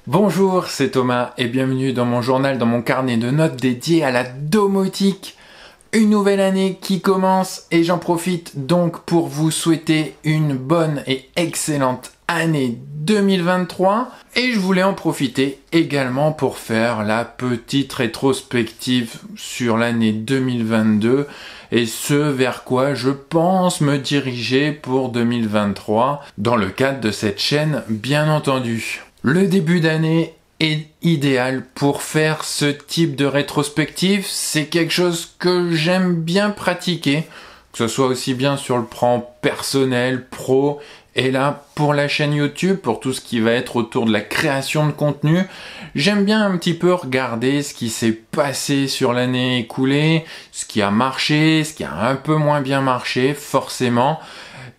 Bonjour, c'est Thomas et bienvenue dans mon journal, dans mon carnet de notes dédié à la domotique. Une nouvelle année qui commence et j'en profite donc pour vous souhaiter une bonne et excellente année 2023. Et je voulais en profiter également pour faire la petite rétrospective sur l'année 2022 et ce vers quoi je pense me diriger pour 2023 dans le cadre de cette chaîne bien entendu. Le début d'année est idéal pour faire ce type de rétrospective. C'est quelque chose que j'aime bien pratiquer, que ce soit aussi bien sur le plan personnel, pro, et là pour la chaîne YouTube, pour tout ce qui va être autour de la création de contenu. J'aime bien un petit peu regarder ce qui s'est passé sur l'année écoulée, ce qui a marché, ce qui a un peu moins bien marché, forcément.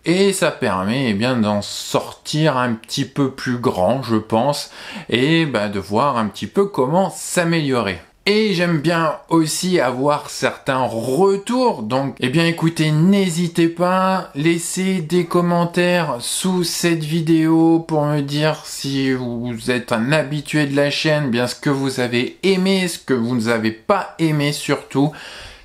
Et ça permet d'en sortir un petit peu plus grand, je pense, et de voir un petit peu comment s'améliorer. Et j'aime bien aussi avoir certains retours, donc écoutez, n'hésitez pas, laissez des commentaires sous cette vidéo pour me dire si vous êtes un habitué de la chaîne, bien ce que vous avez aimé, ce que vous n'avez pas aimé surtout.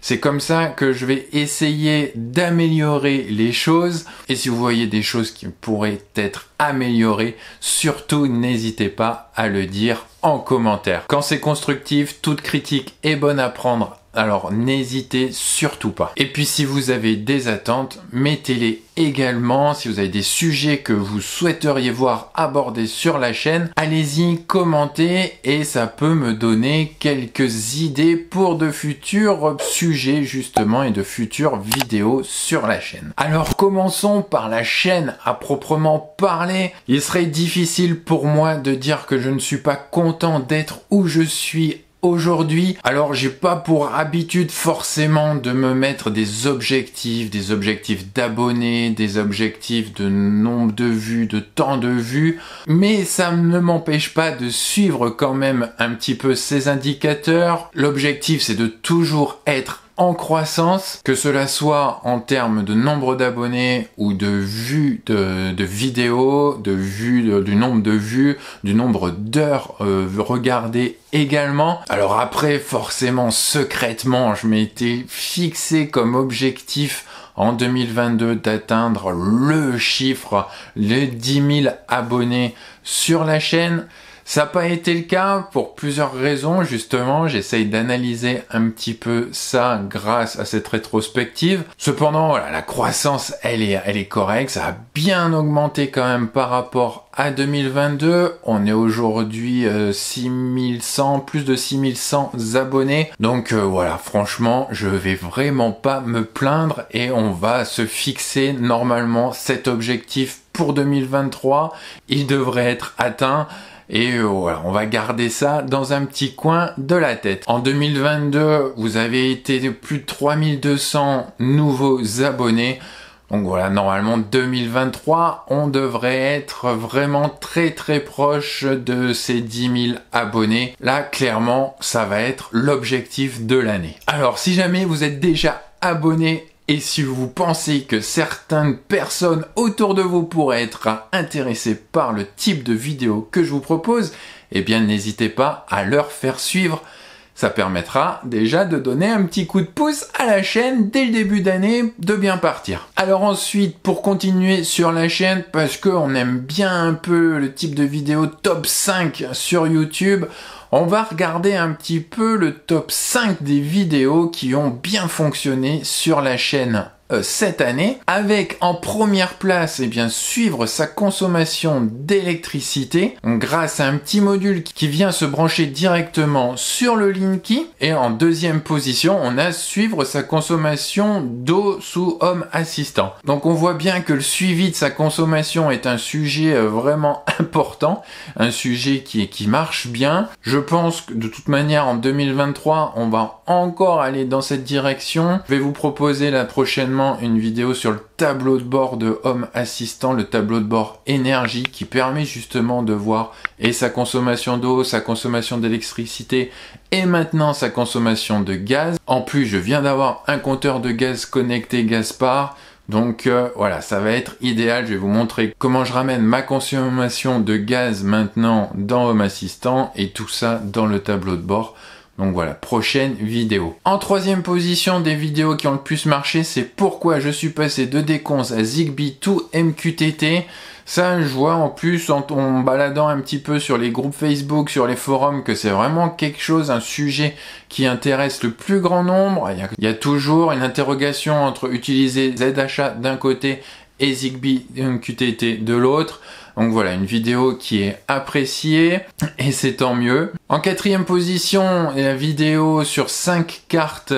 C'est comme ça que je vais essayer d'améliorer les choses. Et si vous voyez des choses qui pourraient être améliorées, surtout n'hésitez pas à le dire en commentaire. Quand c'est constructif, toute critique est bonne à prendre. Alors n'hésitez surtout pas. Et puis si vous avez des attentes, mettez-les également. Si vous avez des sujets que vous souhaiteriez voir abordés sur la chaîne, allez-y, commentez et ça peut me donner quelques idées pour de futurs sujets justement et de futures vidéos sur la chaîne. Alors commençons par la chaîne à proprement parler. Il serait difficile pour moi de dire que je ne suis pas content d'être où je suis aujourd'hui. Alors j'ai pas pour habitude forcément de me mettre des objectifs d'abonnés, des objectifs de nombre de vues, de temps de vues, mais ça ne m'empêche pas de suivre quand même un petit peu ces indicateurs. L'objectif c'est de toujours être en croissance, que cela soit en termes de nombre d'abonnés ou de vues de vidéos, de vues, du nombre de vues, du nombre d'heures regardées également. Alors après, forcément, secrètement, je m'étais fixé comme objectif en 2022 d'atteindre le chiffre, les 10 000 abonnés sur la chaîne. Ça n'a pas été le cas pour plusieurs raisons, justement. J'essaye d'analyser un petit peu ça grâce à cette rétrospective. Cependant, voilà, la croissance, elle est correcte. Ça a bien augmenté quand même par rapport à 2022. On est aujourd'hui 6100, plus de 6100 abonnés. Donc voilà, franchement, je vais vraiment pas me plaindre et on va se fixer normalement cet objectif pour 2023. Il devrait être atteint. Et voilà, on va garder ça dans un petit coin de la tête. En 2022, vous avez été plus de 3200 nouveaux abonnés. Donc voilà, normalement 2023, on devrait être vraiment très très proche de ces 10 000 abonnés. Là, clairement, ça va être l'objectif de l'année. Alors, si jamais vous êtes déjà abonné, et si vous pensez que certaines personnes autour de vous pourraient être intéressées par le type de vidéo que je vous propose, n'hésitez pas à leur faire suivre. Ça permettra déjà de donner un petit coup de pouce à la chaîne dès le début d'année, de bien partir. Alors ensuite, pour continuer sur la chaîne, parce qu'on aime bien un peu le type de vidéo top 5 sur YouTube, on va regarder un petit peu le top 5 des vidéos qui ont bien fonctionné sur la chaîne cette année, avec en première place suivre sa consommation d'électricité grâce à un petit module qui vient se brancher directement sur le Linky, et en deuxième position on a suivre sa consommation d'eau sous Home Assistant. Donc on voit bien que le suivi de sa consommation est un sujet vraiment important, un sujet qui marche bien. Je pense que de toute manière en 2023 on va encore aller dans cette direction. Je vais vous proposer là prochainement une vidéo sur le tableau de bord de Home Assistant, le tableau de bord énergie qui permet justement de voir et sa consommation d'eau, sa consommation d'électricité et maintenant sa consommation de gaz. En plus, je viens d'avoir un compteur de gaz connecté Gaspard. Donc voilà, ça va être idéal. Je vais vous montrer comment je ramène ma consommation de gaz maintenant dans Home Assistant et tout ça dans le tableau de bord. Donc voilà, prochaine vidéo. En troisième position des vidéos qui ont le plus marché, c'est pourquoi je suis passé de Déconz à Zigbee to MQTT. Ça, je vois en plus en baladant un petit peu sur les groupes Facebook, sur les forums, que c'est vraiment quelque chose, un sujet qui intéresse le plus grand nombre. Il y a toujours une interrogation entre utiliser ZHA d'un côté et Zigbee MQTT de l'autre. Donc voilà, une vidéo qui est appréciée et c'est tant mieux. En quatrième position, la vidéo sur 5 cartes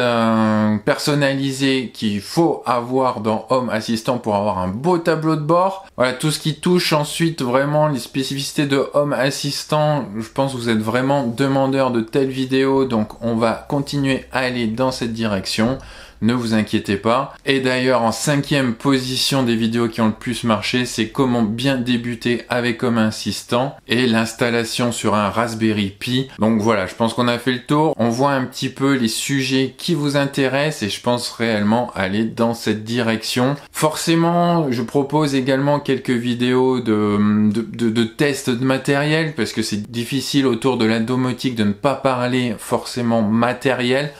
personnalisées qu'il faut avoir dans Home Assistant pour avoir un beau tableau de bord. Voilà, tout ce qui touche ensuite vraiment les spécificités de Home Assistant. Je pense que vous êtes vraiment demandeur de telles vidéos, donc on va continuer à aller dans cette direction. Ne vous inquiétez pas. Et d'ailleurs, en cinquième position des vidéos qui ont le plus marché, c'est comment bien débuter avec Home Assistant et l'installation sur un Raspberry Pi. Donc voilà, je pense qu'on a fait le tour. On voit un petit peu les sujets qui vous intéressent et je pense réellement aller dans cette direction. Forcément, je propose également quelques vidéos de tests de matériel parce que c'est difficile autour de la domotique de ne pas parler forcément matériel.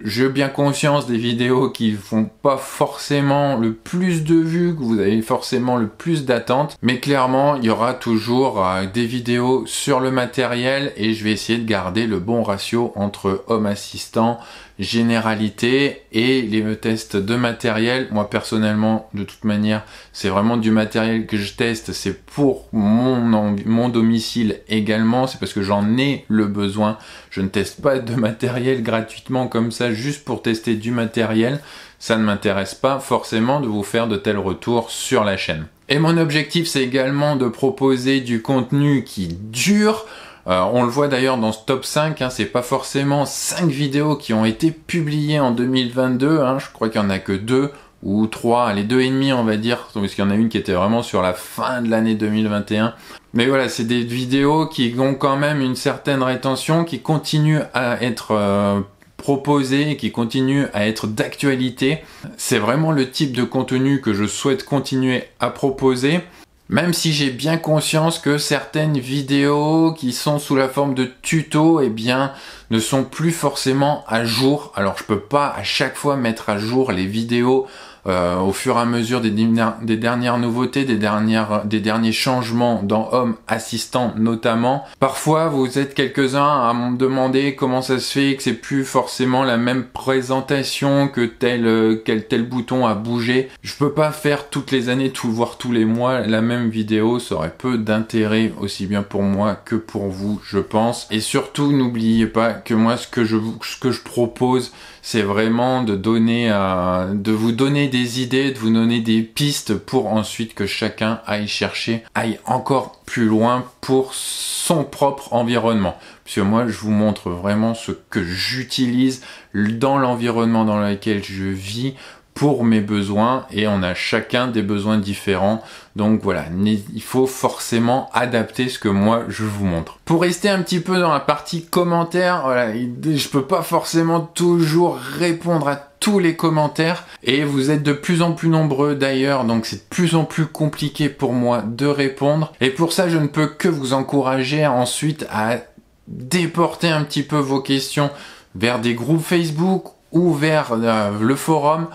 J'ai bien conscience des vidéos qui font pas forcément le plus de vues, que vous avez forcément le plus d'attentes, mais clairement, il y aura toujours des vidéos sur le matériel et je vais essayer de garder le bon ratio entre Home Assistant, généralité et les tests de matériel. Moi personnellement, de toute manière, c'est vraiment du matériel que je teste, c'est pour mon domicile également, c'est parce que j'en ai le besoin. Je ne teste pas de matériel gratuitement comme ça juste pour tester du matériel. Ça ne m'intéresse pas forcément de vous faire de tels retours sur la chaîne. Et mon objectif, c'est également de proposer du contenu qui dure. On le voit d'ailleurs dans ce top 5, c'est pas forcément 5 vidéos qui ont été publiées en 2022, je crois qu'il y en a que 2 ou 3, les 2,5 on va dire, parce qu'il y en a une qui était vraiment sur la fin de l'année 2021. Mais voilà, c'est des vidéos qui ont quand même une certaine rétention, qui continuent à être proposées, qui continuent à être d'actualité. C'est vraiment le type de contenu que je souhaite continuer à proposer. Même si j'ai bien conscience que certaines vidéos qui sont sous la forme de tutos, ne sont plus forcément à jour. Alors je peux pas à chaque fois mettre à jour les vidéos au fur et à mesure des dernières nouveautés, des derniers changements dans Home Assistant notamment. Parfois, vous êtes quelques-uns à me demander comment ça se fait que c'est plus forcément la même présentation, que tel bouton a bougé. Je peux pas faire toutes les années, voire tous les mois, la même vidéo. Ça aurait peu d'intérêt, aussi bien pour moi que pour vous, je pense. Et surtout, n'oubliez pas que moi, ce que je propose, c'est vraiment de vous donner des idées, de vous donner des pistes pour ensuite que chacun aille encore plus loin pour son propre environnement. Parce que moi, je vous montre vraiment ce que j'utilise dans l'environnement dans lequel je vis pour mes besoins et on a chacun des besoins différents. Donc voilà, il faut forcément adapter ce que moi je vous montre. Pour rester un petit peu dans la partie commentaires, voilà, je peux pas forcément toujours répondre à tous les commentaires et vous êtes de plus en plus nombreux d'ailleurs, donc c'est de plus en plus compliqué pour moi de répondre. Et pour ça, je ne peux que vous encourager ensuite à déporter un petit peu vos questions vers des groupes Facebook ou vers le forum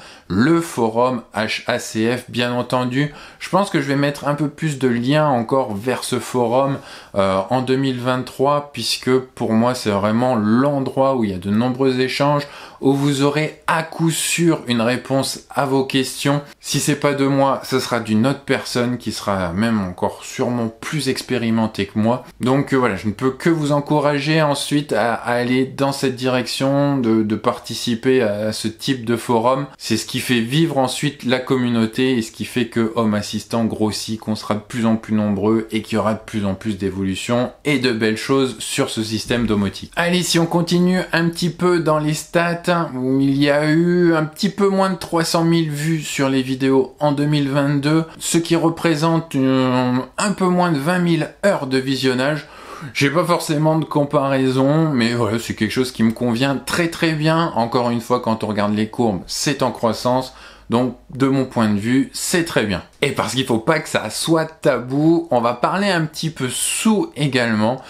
HACF bien entendu. Je pense que je vais mettre un peu plus de liens encore vers ce forum en 2023 puisque pour moi c'est vraiment l'endroit où il y a de nombreux échanges, où vous aurez à coup sûr une réponse à vos questions. Si c'est pas de moi, ce sera d'une autre personne qui sera même encore sûrement plus expérimentée que moi. Donc voilà, je ne peux que vous encourager ensuite à aller dans cette direction, de participer à ce type de forum. C'est ce qui fait vivre ensuite la communauté et ce qui fait que Home Assistant grossit, qu'on sera de plus en plus nombreux et qu'il y aura de plus en plus d'évolutions et de belles choses sur ce système domotique. Allez, si on continue un petit peu dans les stats, où il y a eu un petit peu moins de 300 000 vues sur les vidéos en 2022, ce qui représente un peu moins de 20 000 heures de visionnage. J'ai pas forcément de comparaison, mais voilà, c'est quelque chose qui me convient très très bien. Encore une fois, quand on regarde les courbes, c'est en croissance. Donc de mon point de vue, c'est très bien. Et parce qu'il faut pas que ça soit tabou, on va parler un petit peu sous également.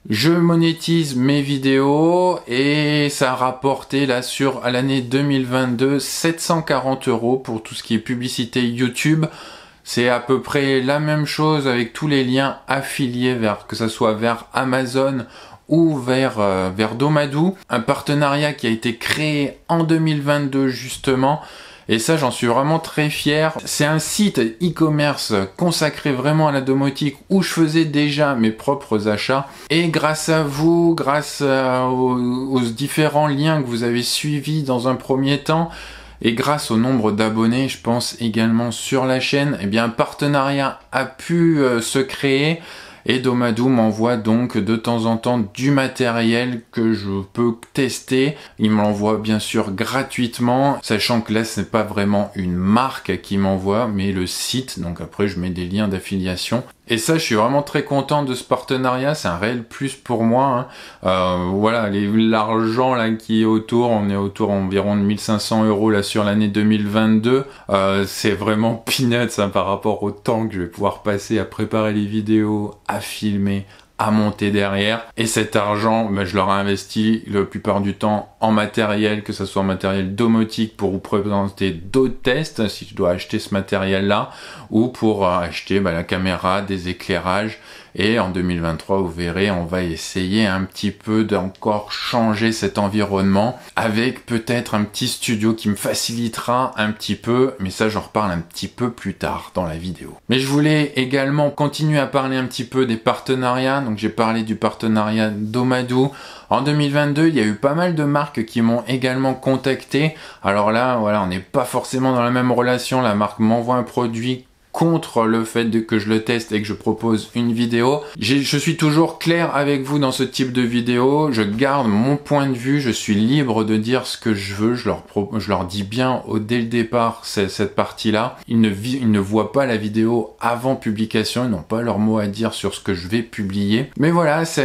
Je monétise mes vidéos et ça a rapporté là sur l'année 2022 740 € pour tout ce qui est publicité YouTube. C'est à peu près la même chose avec tous les liens affiliés que ce soit vers Amazon ou vers Domadou. Un partenariat qui a été créé en 2022 justement. Et ça, j'en suis vraiment très fier. C'est un site e-commerce consacré vraiment à la domotique où je faisais déjà mes propres achats. Et grâce à vous, grâce aux différents liens que vous avez suivis dans un premier temps, et grâce au nombre d'abonnés, je pense également sur la chaîne, eh bien, un partenariat a pu se créer. Et Domadou m'envoie donc de temps en temps du matériel que je peux tester. Il me l'envoie bien sûr gratuitement, sachant que là ce n'est pas vraiment une marque qui m'envoie, mais le site. Donc après je mets des liens d'affiliation. Et ça, je suis vraiment très content de ce partenariat. C'est un réel plus pour moi. Voilà, l'argent là qui est autour, on est autour environ de 1500 € là sur l'année 2022. C'est vraiment peanuts par rapport au temps que je vais pouvoir passer à préparer les vidéos, à filmer, à monter derrière. Et cet argent, je l'aurai investi la plupart du temps en matériel, que ce soit en matériel domotique pour vous présenter d'autres tests si je dois acheter ce matériel là, ou pour acheter la caméra, des éclairages. Et en 2023, vous verrez, on va essayer un petit peu d'encore changer cet environnement avec peut-être un petit studio qui me facilitera un petit peu, mais ça j'en reparle un petit peu plus tard dans la vidéo. Mais je voulais également continuer à parler un petit peu des partenariats. Donc j'ai parlé du partenariat Domadou. En 2022, il y a eu pas mal de marques qui m'ont également contacté. Alors là, voilà, on n'est pas forcément dans la même relation. La marque m'envoie un produit contre le fait que je le teste et que je propose une vidéo. Je suis toujours clair avec vous dans ce type de vidéo, je garde mon point de vue, je suis libre de dire ce que je veux, je leur dis bien dès le départ cette partie-là. Ils ne voient pas la vidéo avant publication, ils n'ont pas leur mot à dire sur ce que je vais publier. Mais voilà, ça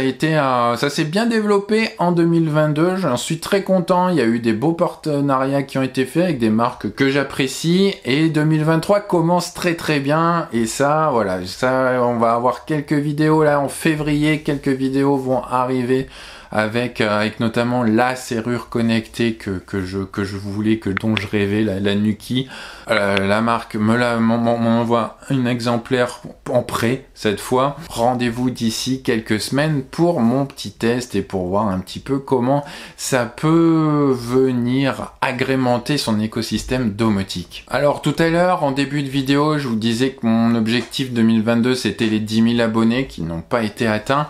s'est bien développé en 2022, j'en suis très content, il y a eu des beaux partenariats qui ont été faits avec des marques que j'apprécie et 2023 commence très bien. Et ça, voilà, ça, on va avoir quelques vidéos là en février, quelques vidéos vont arriver avec notamment la serrure connectée que je voulais, dont je rêvais, la Nuki. La marque m'envoie un exemplaire en prêt cette fois. Rendez-vous d'ici quelques semaines pour mon petit test et pour voir un petit peu comment ça peut venir agrémenter son écosystème domotique. Alors tout à l'heure, en début de vidéo, je vous disais que mon objectif 2022 c'était les 10 000 abonnés qui n'ont pas été atteints.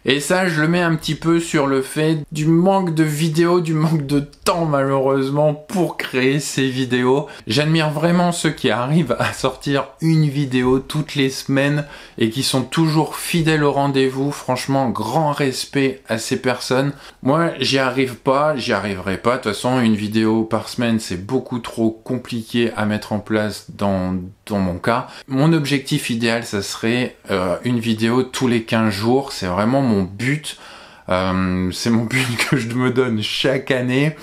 Et ça, je le mets un petit peu sur le fait du manque de vidéos, du manque de temps malheureusement pour créer ces vidéos. J'admire vraiment ceux qui arrivent à sortir une vidéo toutes les semaines et qui sont toujours fidèles au rendez-vous. Franchement, grand respect à ces personnes. Moi, j'y arriverai pas. De toute façon, une vidéo par semaine, c'est beaucoup trop compliqué à mettre en place dans mon cas. Mon objectif idéal, ça serait une vidéo tous les 15 jours. C'est vraiment mon but. C'est mon but que je me donne chaque année.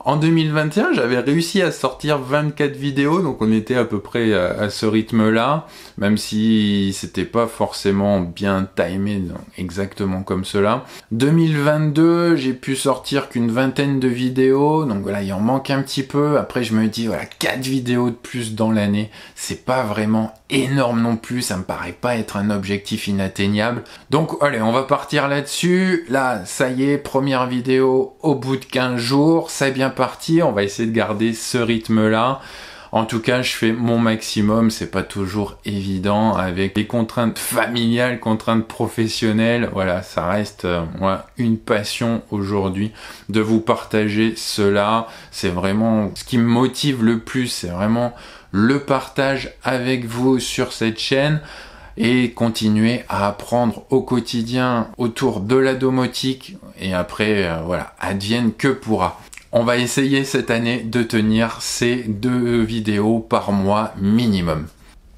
En 2021, j'avais réussi à sortir 24 vidéos, donc on était à peu près à ce rythme-là, même si c'était pas forcément bien timé exactement comme cela. 2022, j'ai pu sortir qu'une vingtaine de vidéos, donc voilà, il en manque un petit peu. Après, je me dis, voilà, 4 vidéos de plus dans l'année, c'est pas vraiment énorme non plus, ça me paraît pas être un objectif inatteignable. Donc, allez, on va partir là-dessus. Là, ça y est, première vidéo au bout de 15 jours, c'est bien parti, on va essayer de garder ce rythme-là. En tout cas, je fais mon maximum, c'est pas toujours évident avec les contraintes familiales, contraintes professionnelles. Voilà, ça reste une passion aujourd'hui de vous partager cela. C'est vraiment ce qui me motive le plus, c'est vraiment le partage avec vous sur cette chaîne et continuer à apprendre au quotidien autour de la domotique et après, voilà, advienne que pourra. On va essayer cette année de tenir ces 2 vidéos par mois minimum.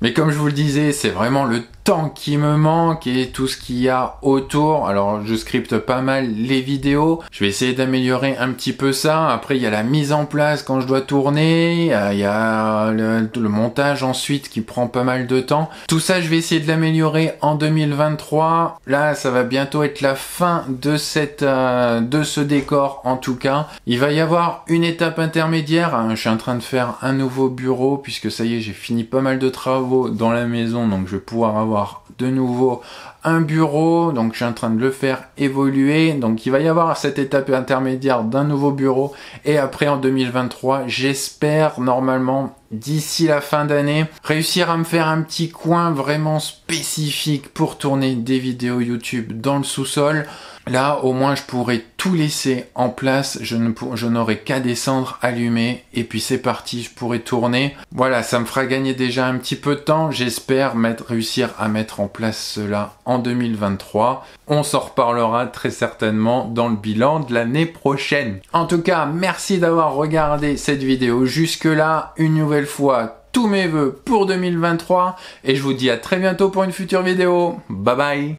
Mais comme je vous le disais, c'est vraiment le temps qui me manque et tout ce qu'il y a autour. Alors je scripte pas mal les vidéos, je vais essayer d'améliorer un petit peu ça. Après il y a la mise en place quand je dois tourner, il y a le montage ensuite qui prend pas mal de temps. Tout ça je vais essayer de l'améliorer en 2023. Là ça va bientôt être la fin de ce décor en tout cas. Il va y avoir une étape intermédiaire, je suis en train de faire un nouveau bureau puisque ça y est j'ai fini pas mal de travaux dans la maison, donc je vais pouvoir avoir de nouveau un bureau, donc je suis en train de le faire évoluer. Donc il va y avoir cette étape intermédiaire d'un nouveau bureau et après en 2023 j'espère normalement d'ici la fin d'année réussir à me faire un petit coin vraiment spécifique pour tourner des vidéos YouTube dans le sous-sol. Là au moins je pourrais tout laisser en place, je n'aurai qu'à descendre, allumer et puis c'est parti, je pourrai tourner. Voilà, ça me fera gagner déjà un petit peu de temps, j'espère réussir à mettre en place cela en 2023. On s'en reparlera très certainement dans le bilan de l'année prochaine. En tout cas, merci d'avoir regardé cette vidéo jusque là. Une nouvelle fois, tous mes vœux pour 2023 et je vous dis à très bientôt pour une future vidéo. Bye bye.